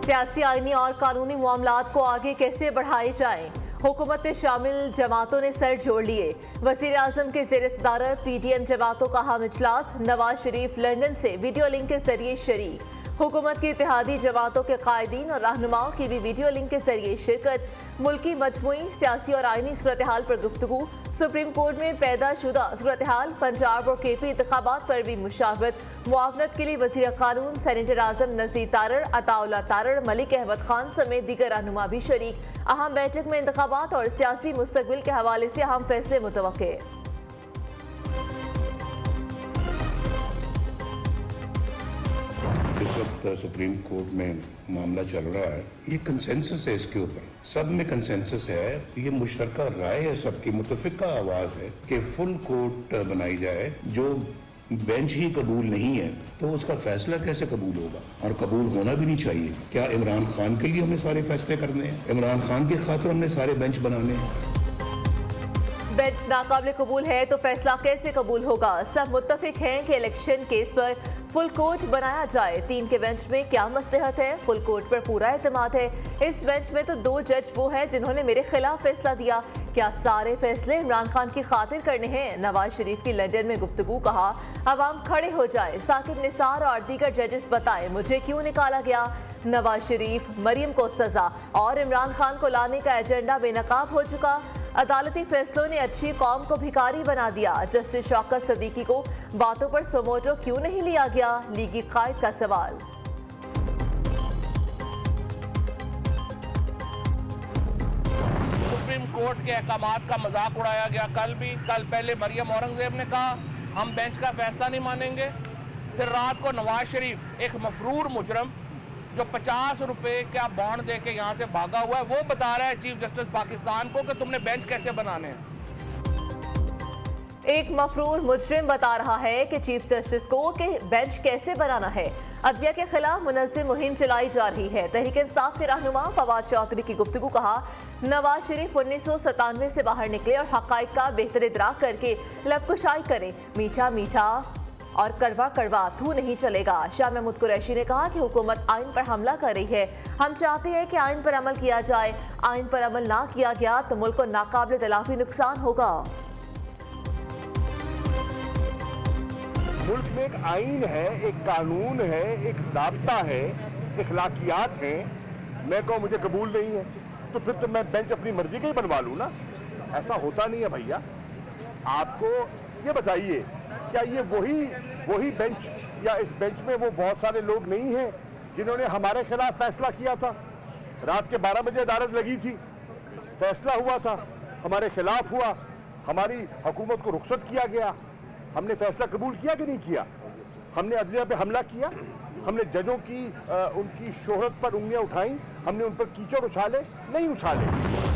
सियासी, आईनी और कानूनी मामलात को आगे कैसे बढ़ाए जाएं? हुकूमत में शामिल जमातों ने सर जोड़ लिए। वज़ीर आज़म के ज़ेर सदारत पीटीएम जमातों का अहम इजलास। नवाज शरीफ लंदन से वीडियो लिंक के जरिए शरीक। हुकूमत की इत्तेहादी जमातों के कायदीन और रहनुमाओं की भी वीडियो लिंक के जरिए शिरकत। मुल्की मजमूई सियासी और आईनी सूरत हाल पर गुफ्तगू। सुप्रीम कोर्ट में पैदा शुदा सूरत हाल, पंजाब और केपी इंतखाबात पर भी मुशावरत। मुआवनत के लिए वज़ीर कानून सेनेटर आज़म नज़ीर तारड़, अताउल्ला तारड़, मलिक अहमद खान समेत दीगर रहनुमा भी शरीक। अहम बैठक में इंतखाबात और सियासी मुस्तकबिल के हवाले से अहम फैसले मुतवक्के। इस वक्त सुप्रीम कोर्ट में मामला चल रहा है, ये कंसेंसस है, इसके ऊपर सब में कंसेंसस है, ये मुश्तरका राय है, सबकी मुतफिका आवाज है कि फुल कोर्ट बनाई जाए। जो बेंच ही कबूल नहीं है तो उसका फैसला कैसे कबूल होगा, और कबूल होना भी नहीं चाहिए। क्या इमरान खान के लिए हमने सारे फैसले करने हैं? इमरान खान की खातिर हमने सारे बेंच बनाने हैं? बेंच नाकाबिल कबूल है तो फैसला कैसे कबूल होगा? सब मुत्तफिक हैं कि इलेक्शन केस पर फुल कोर्ट बनाया जाए। 3 के बेंच में क्या मसलहत है? फुल कोर्ट पर पूरा एतमाद है। इस बेंच में तो 2 जज वो हैं जिन्होंने मेरे खिलाफ फैसला दिया। क्या सारे फैसले इमरान खान की खातिर करने हैं? नवाज शरीफ की लंदन में गुफ्तगू। कहा, अवाम खड़े हो जाए, साकिब निसार और दीगर जजेस बताए मुझे क्यों निकाला गया। नवाज शरीफ, मरियम को सजा और इमरान खान को लाने का एजेंडा बेनकाब हो चुका। अदालती फैसलों ने अच्छी कौम को भिखारी बना दिया। जस्टिस शौकत सदीकी को बातों पर सुमोटो क्यों नहीं लिया गया? लीगी कायद का सवाल। सुप्रीम कोर्ट के अहकामात का मजाक उड़ाया गया। कल पहले मरियम औरंगजेब ने कहा हम बेंच का फैसला नहीं मानेंगे। फिर रात को नवाज शरीफ, एक मफरूर मुजरम जो 50 रुपए का बॉन्ड दे के यहाँ से भागा हुआ है, वो बता रहा है चीफ जस्टिस पाकिस्तान को कि तुमने बेंच कैसे बनाने हैं। एक मफरूर मुजरिम बता रहा है कि चीफ जस्टिस को कि बेंच कैसे बनाना है। अदलिया के खिलाफ मुनज़्ज़म मुहिम चलाई जा रही है। तहरीक इंसाफ के रहनुमा फवाद चौधरी की गुफ्तगू। कहा, नवाज शरीफ 1997 से बाहर निकले और हक़ाइक़ का बेहतर इदराक करके लबकुशाई करें। मीठा मीठा और कड़वा कड़वा थू नहीं चलेगा। शाह महमूद कुरैशी ने कहा कि हुकूमत आइन पर हमला कर रही है। हम चाहते हैं कि आइन पर अमल किया जाए। आइन पर अमल ना किया गया तो मुल्क को नाकाबिल तलाफी नुकसान होगा। मुल्क में एक आइन है, एक कानून है, एक ज़ाब्ता है, इखलाकियात हैं। मैं कहूँ मुझे कबूल नहीं है तो फिर तो मैं बेंच अपनी मर्जी का ही बनवा लूँ ना। ऐसा होता नहीं है भैया। आपको ये बताइए, क्या ये वही बेंच या इस बेंच में वो बहुत सारे लोग नहीं हैं जिन्होंने हमारे खिलाफ फैसला किया था? रात के 12 बजे अदालत लगी थी, फैसला हुआ था, हमारे खिलाफ हुआ, हमारी हुकूमत को रुखसत किया गया। हमने फैसला कबूल किया कि नहीं किया? हमने अदलिया पे हमला किया, हमने जजों की उनकी शोहरत पर उंगलियां उठाई, हमने उन पर कीचड़ उछाले? नहीं उछाले।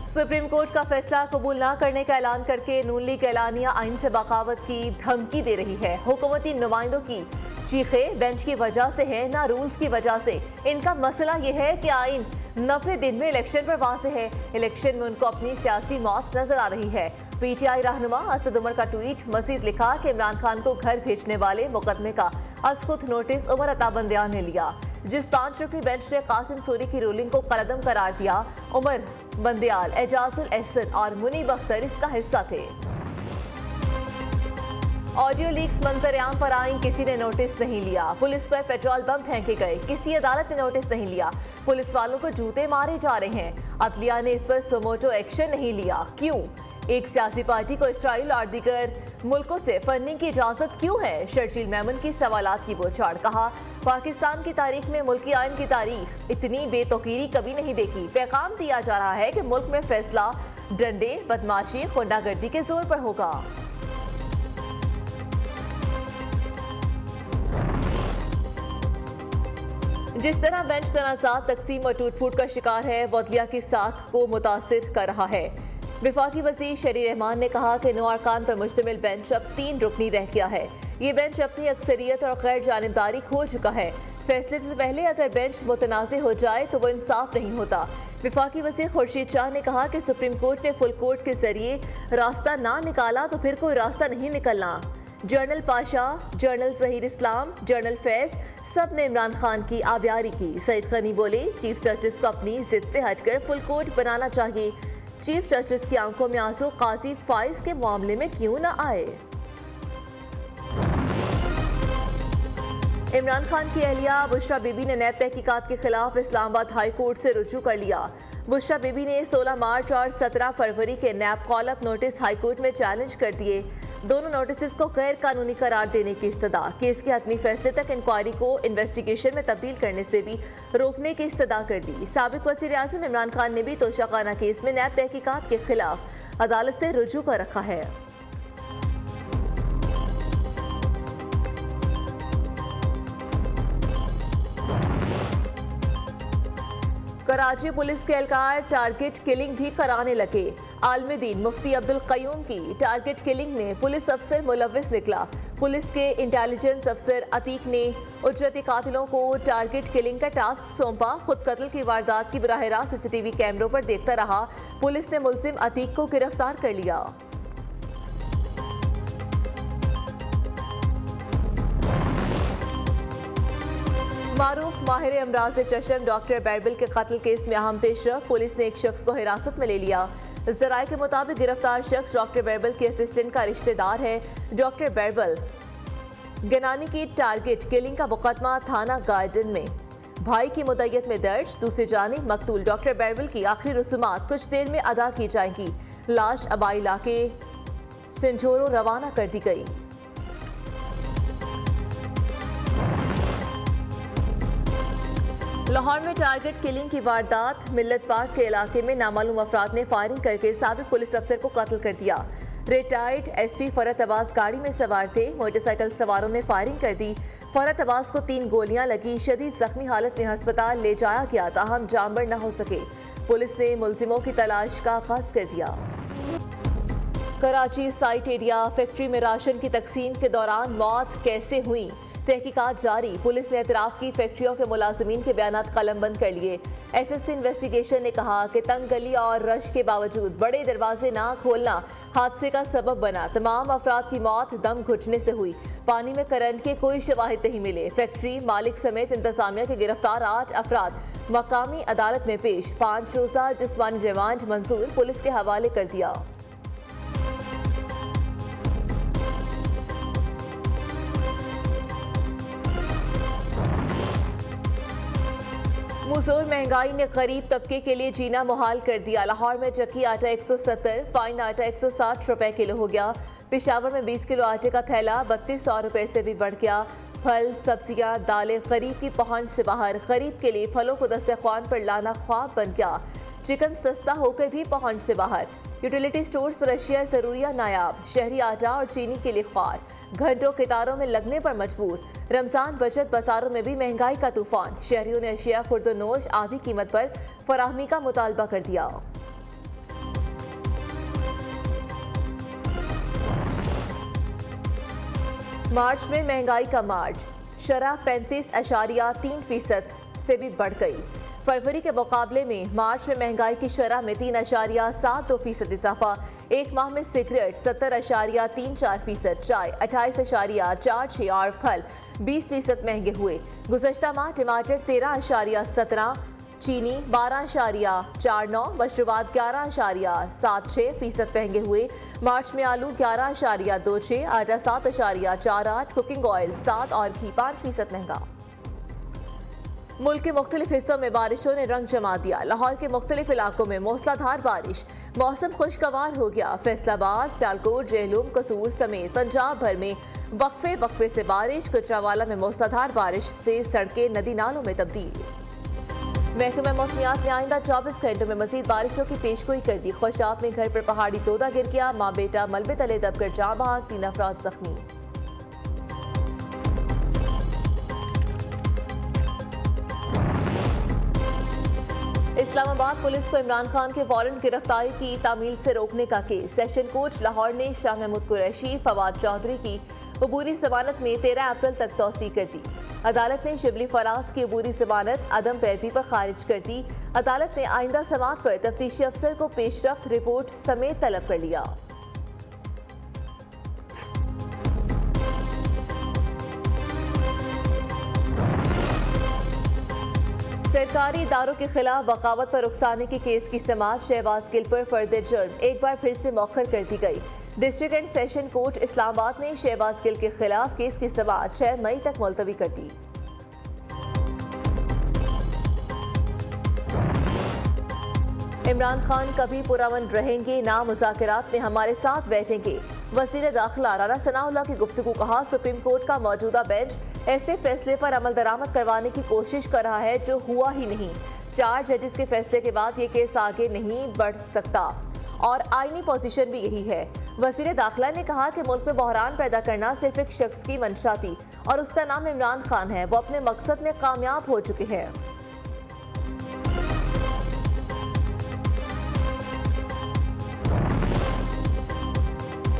सुप्रीम कोर्ट का फैसला कबूल न करने का ऐलान करके नून लीग एलानिया आइन से बगावत की धमकी दे रही है। हुकूमती नुमाइंदों की चीखें बेंच की वजह से है, ना रूल्स की वजह से। इनका मसला यह है कि आइन 90 दिन में इलेक्शन पर वाज़े है। इलेक्शन में उनको अपनी सियासी मौत नजर आ रही है। पीटीआई रहनुमा असद उमर का ट्वीट। मजीद लिखा कि इमरान खान को घर भेजने वाले मुकदमे का असखुद नोटिस उमर अता बंदियान ने लिया। जिस 5 रुकनी बेंच ने कासिम सूरी की रूलिंग को कलअदम करार दिया, उमर बंदियाल, एजाजुल एहसन और मुनीब अख्तर इसका हिस्सा थे। ऑडियो लीक्स मंजर-ए-आम पर आईं, किसी ने नोटिस नहीं लिया। पुलिस पर पेट्रोल बम फेंके गए, किसी अदालत ने नोटिस नहीं लिया। पुलिस वालों को जूते मारे जा रहे हैं, अदलिया ने इस पर सुमोटो एक्शन नहीं लिया। क्यों? एक सियासी पार्टी को इसराइल और दीगर मुल्कों से फंडिंग की इजाजत क्यों है? शर्जील मेमन की सवालात की बौछार। कहा, पाकिस्तान की तारीख में मुल्की आइन की तारीख इतनी बेतौकीरी कभी नहीं देखी। पैगाम दिया जा रहा है कि मुल्क में फैसला डंडे, बदमाशी, गुंडागर्दी के जोर पर होगा। जिस तरह बेंच तनाज़ात, तकसीम और टूट फूट का शिकार है, वो अदलिया की साख को मुतासिर कर रहा है। वफाकी वज़ीर शरीर रहमान ने कहा कि 9 अरकान पर मुश्तमिल बेंच अब 3 रुकनी रह गया है। ये बेंच अपनी अक्सरियत और गैर जानिबदारी खो चुका है। फैसले से पहले अगर बेंच मुतनाज़ हो जाए तो वो इंसाफ नहीं होता। वफाकी वज़ीर खुर्शीद शाह ने कहा कि सुप्रीम कोर्ट ने फुल कोर्ट के जरिए रास्ता ना निकाला तो फिर कोई रास्ता नहीं निकलना। जनरल पाशा, जनरल जहीर इस्लाम, जनरल फैज सब ने इमरान खान की आबियारी की। सईद गनी बोले, चीफ जस्टिस को अपनी जिद से हटकर फुल कोर्ट बनाना चाहिए। चीफ जस्टिस की आंखों में आंसू काजी फाइज के मामले में क्यों न आए। इमरान खान की अहलिया बुशरा बीबी ने नैब तहकीकात के खिलाफ इस्लामाबाद हाई कोर्ट से रुजू कर लिया। बुशरा बीबी ने 16 मार्च और 17 फरवरी के NAB call up notice high court में चैलेंज कर दिए। दोनों नोटिस को गैर कानूनी करार देने की इस्तदा, केस के हतमी फैसले तक इंक्वायरी को इन्वेस्टिगेशन में तब्दील करने से भी रोकने की इस्तदा कर दी। साबिक वज़ीर आज़म इमरान खान ने भी तोशाखाना केस में नैब तहकीकात के खिलाफ अदालत से रुजू कर रखा है। कराची पुलिस के एहलकार टारगेट किलिंग भी कराने लगे। आलमी दीन मुफ्ती अब्दुल क़य्यूम की टारगेट किलिंग में पुलिस अफसर मुलव्विस निकला। पुलिस के इंटेलिजेंस अफसर अतीक ने उजरती कातिलों को टारगेट किलिंग का टास्क सौंपा। खुद कत्ल की वारदात की बराह रास्त CCTV कैमरों पर देखता रहा। पुलिस ने मुलजिम अतीक को गिरफ्तार कर लिया। मारूफ माहिर अमराज चशम डॉक्टर बैरबल के कत्ल केस में अहम पेशरफ, पुलिस ने एक शख्स को हिरासत में ले लिया। जराये के मुताबिक गिरफ्तार शख्स डॉक्टर बैरबल के असिस्टेंट का रिश्तेदार है। डॉक्टर बैरबल गनानी की टारगेट किलिंग का मुकदमा थाना गार्डन में भाई की मुद्दत में दर्ज। दूसरी जानिब मकतूल डॉक्टर बैरबल की आखिरी रसूमात कुछ देर में अदा की जाएंगी। लाश अबाई इलाके सिंझोरो रवाना कर दी गई। लाहौर में टारगेट किलिंग की वारदात, मिल्लत पार्क के इलाके में नामालूम अफराद ने फायरिंग करके साबिक पुलिस अफसर को कत्ल कर दिया। रिटायर्ड SP फरत अब्बास गाड़ी में सवार थे। मोटरसाइकिल सवारों ने फायरिंग कर दी। फरत अब्बास को 3 गोलियां लगी। शदीद जख्मी हालत में अस्पताल ले जाया गया, ताहम जानबर न हो सके। पुलिस ने मुलजिमों की तलाश का आगाज कर दिया। कराची साइट एरिया फैक्ट्री में राशन की तकसीम के दौरान मौत कैसे हुई, तहकीकात जारी। पुलिस ने एतराफ़ की फैक्ट्रियों के मुलाजिमीन के बयानात कलमबंद कर लिए। SSP इन्वेस्टिगेशन ने कहा कि तंग गली और रश के बावजूद बड़े दरवाजे ना खोलना हादसे का सबब बना। तमाम अफराद की मौत दम घुटने से हुई। पानी में करंट के कोई शवाहिद नहीं मिले। फैक्ट्री मालिक समेत इंतजामिया के गिरफ्तार 8 अफराद मकामी अदालत में पेश। 5 रोज़ा जिस्मानी रिमांड मंजूर, पुलिस के हवाले कर दिया। मुज़ोर महंगाई ने गरीब तबके के लिए जीना मुहाल कर दिया। लाहौर में चक्की आटा 170, फाइन आटा 160 रुपए किलो हो गया। पेशावर में 20 किलो आटे का थैला 3200 रुपए से भी बढ़ गया। फल, सब्जियां, दालें गरीब की पहुंच से बाहर। गरीब के लिए फलों को दस्तरख्वान पर लाना ख्वाब बन गया। चिकन सस्ता होकर भी पहुंच से बाहर। यूटिलिटी स्टोर्स पर अशिया ज़रूरिया नायाब। शहरी आटा और चीनी के लिए ख्वार। घंटों कतारों में लगने पर मजबूर। रमजान बचत बाजारों में भी महंगाई का तूफान। शहरियों ने अशिया खुर्दोनोश आधी कीमत पर फराहमी का मुतालबा कर दिया। मार्च में महंगाई का मार्च, शरह 35.3% से भी बढ़ गई। फरवरी के मुकाबले में मार्च में महंगाई की शरह में 3.72% इजाफा। एक माह में सिगरेट 70.34%, चाय 28.46 और फल 20% महंगे हुए। गुज़श्ता माह टमाटर 13.17, चीनी 12.49, मशरूबात 11.76% महंगे हुए। मार्च में आलू 11.26, आटा 7.48, कुकिंग ऑयल 7 और घी 5% महंगा। मुल्क के मुख्तलिफ हिस्सों में बारिशों ने रंग जमा दिया। लाहौर के मुख्तलिफ इलाकों में मूसलाधार बारिश, मौसम खुशगवार हो गया। फैसलाबाद, सियालकोट, जेहलूम, कसूर समेत पंजाब भर में वक्फे से बारिश। गुजरांवाला में मूसलाधार बारिश से सड़कें नदी नालों में तब्दील। महकमा मौसमियात ने आइंदा 24 घंटों में मजीद बारिशों की पेशगोई कर दी। खुशाब में घर पर पहाड़ी तोता गिर गया। माँ बेटा मलबे तले दबकर जाँ बहक, 3 अफराद जख्मी। इस्लामाबाद पुलिस को इमरान खान के वारंट गिरफ्तारी की तामील से रोकने का केस। सेशन कोर्ट लाहौर ने शाह महमूद कुरैशी, फवाद चौधरी की अबूरी जमानत में 13 अप्रैल तक तौसीह कर दी। अदालत ने शिबली फराज की अबूरी जमानत अदम पैरवी पर खारिज कर दी। अदालत ने आइंदा समाअत पर तफ्तीशी अफसर को पेशरफ्त रिपोर्ट समेत तलब कर लिया। सरकारी इदारों के खिलाफ बगावत पर उकसाने के केस की समाअत शहबाज गिल पर फर्द जुर्म एक बार फिर से मौखर कर दी गई। District and session court Islamabad ने शहबाज गिल के खिलाफ केस की समाअत 6 मई तक मुलतवी कर दी। इमरान खान कभी पुरअमन रहेंगे ना, मुज़ाकरात में हमारे साथ बैठेंगे। वज़ीर दाखिला राना सनाउल्लाह की गुफ्तगू। कहा, सुप्रीम कोर्ट का मौजूदा बेंच ऐसे फैसले पर अमल दरामद करवाने की कोशिश कर रहा है जो हुआ ही नहीं। 4 जजेस के फैसले के बाद ये केस आगे नहीं बढ़ सकता और आईनी पोजीशन भी यही है। वज़ीर दाखिला ने कहा कि मुल्क में बहरान पैदा करना सिर्फ एक शख्स की मंशा थी और उसका नाम इमरान खान है। वो अपने मकसद में कामयाब हो चुके हैं।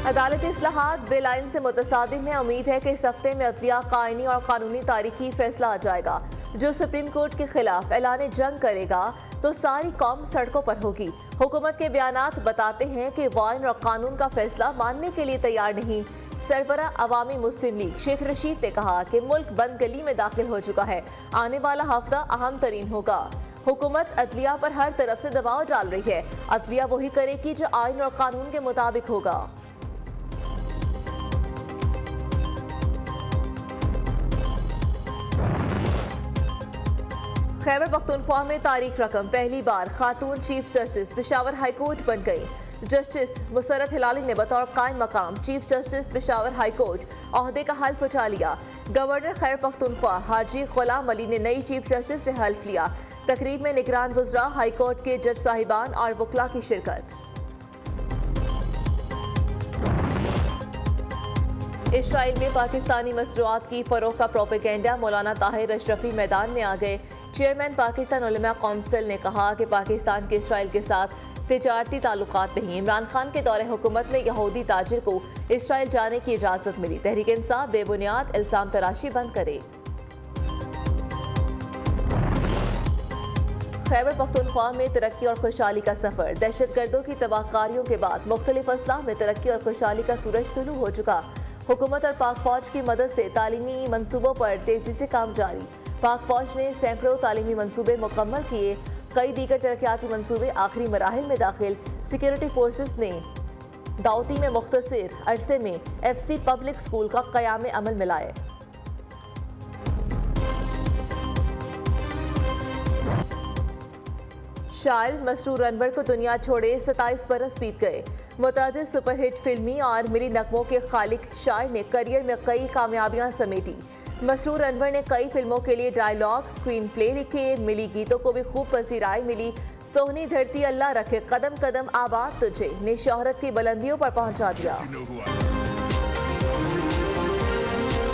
अदालती इस्लाहात बिल आइन से मुतसादिम है। उम्मीद है कि इस हफ्ते में अदलिया का आईनी और कानूनी तारीखी फैसला आ जाएगा। जो सुप्रीम कोर्ट के खिलाफ ऐलान जंग करेगा तो सारी कौम सड़कों पर होगी। हुकूमत के बयानात बताते हैं कि वो आइन और कानून का फैसला मानने के लिए तैयार नहीं। सरबरा अवामी मुस्लिम लीग शेख रशीद ने कहा कि मुल्क बंद गली में दाखिल हो चुका है। आने वाला हफ्ता अहम तरीन होगा। हुकूमत अदलिया पर हर तरफ से दबाव डाल रही है। अदलिया वही करेगी जो आइन और कानून के मुताबिक होगा। खैबर पख्तूनख्वा में तारीख रकम पहली बार खातून chief justice Peshawar high court बन गई। जस्टिस मुसरत हिलाली ने बतौर कायम मकाम chief justice Peshawar high court ओहदे का हल्फ उठा लिया। गवर्नर खैबर पख्तूनख्वा हाजी गुलाम अली ने नई चीफ जस्टिस से हल्फ लिया। तकरीब में निगरान वज़रा, हाई कोर्ट के जज साहिबान और वकला की शिरकत। इसराइल में पाकिस्तानी मसनूआत की फरोख का प्रोपेगेंडा। मौलाना ताहिर अशरफी मैदान में आ गए। चेयरमैन पाकिस्तान उलमा कौंसिल ने कहा कि पाकिस्तान के इसराइल के साथ तिजारती ताल्लुकात नहीं। इमरान खान के दौरे हुकूमत में यहूदी ताजिर को इसराइल जाने की इजाज़त मिली। तहरीक इंसाफ बेबुनियाद इल्ज़ाम तराशी बंद करे। खैबर पख्तूनख्वा में तरक्की और खुशहाली का सफर। दहशतगर्दों की तबाहकारियों के बाद मुख्तलिफ अजला में तरक्की और खुशहाली का सूरज तुलू हो चुका। हुकूमत और पाक फौज की मदद से तालीमी मंसूबों पर तेजी से काम जारी। पाक फौज ने सैकड़ों तालीमी मंसूबे मुकम्मल किए। कई दीगर तरक्याती मंसूबे आखिरी मराहिल में दाखिल। सिक्योरिटी फोर्सेस ने दाऊदी में मुख्तसर अरसे में FC पब्लिक स्कूल का क़याम अमल में लाए। शायर मसरूर अनवर को दुनिया छोड़े 27 बरस बीत गए। मुतादिद सुपरहिट फिल्मी और मिली नगमों के खालिक शायर ने करियर में कई कामयाबियां समेटी। मसरूर अनवर ने कई फिल्मों के लिए डायलॉग, स्क्रीन प्ले लिखे। मिली गीतों को भी खूब पसीराई मिली। सोहनी धरती अल्लाह रखे, कदम कदम आबाद तुझे ने शोहरत की बुलंदियों पर पहुंचा दिया।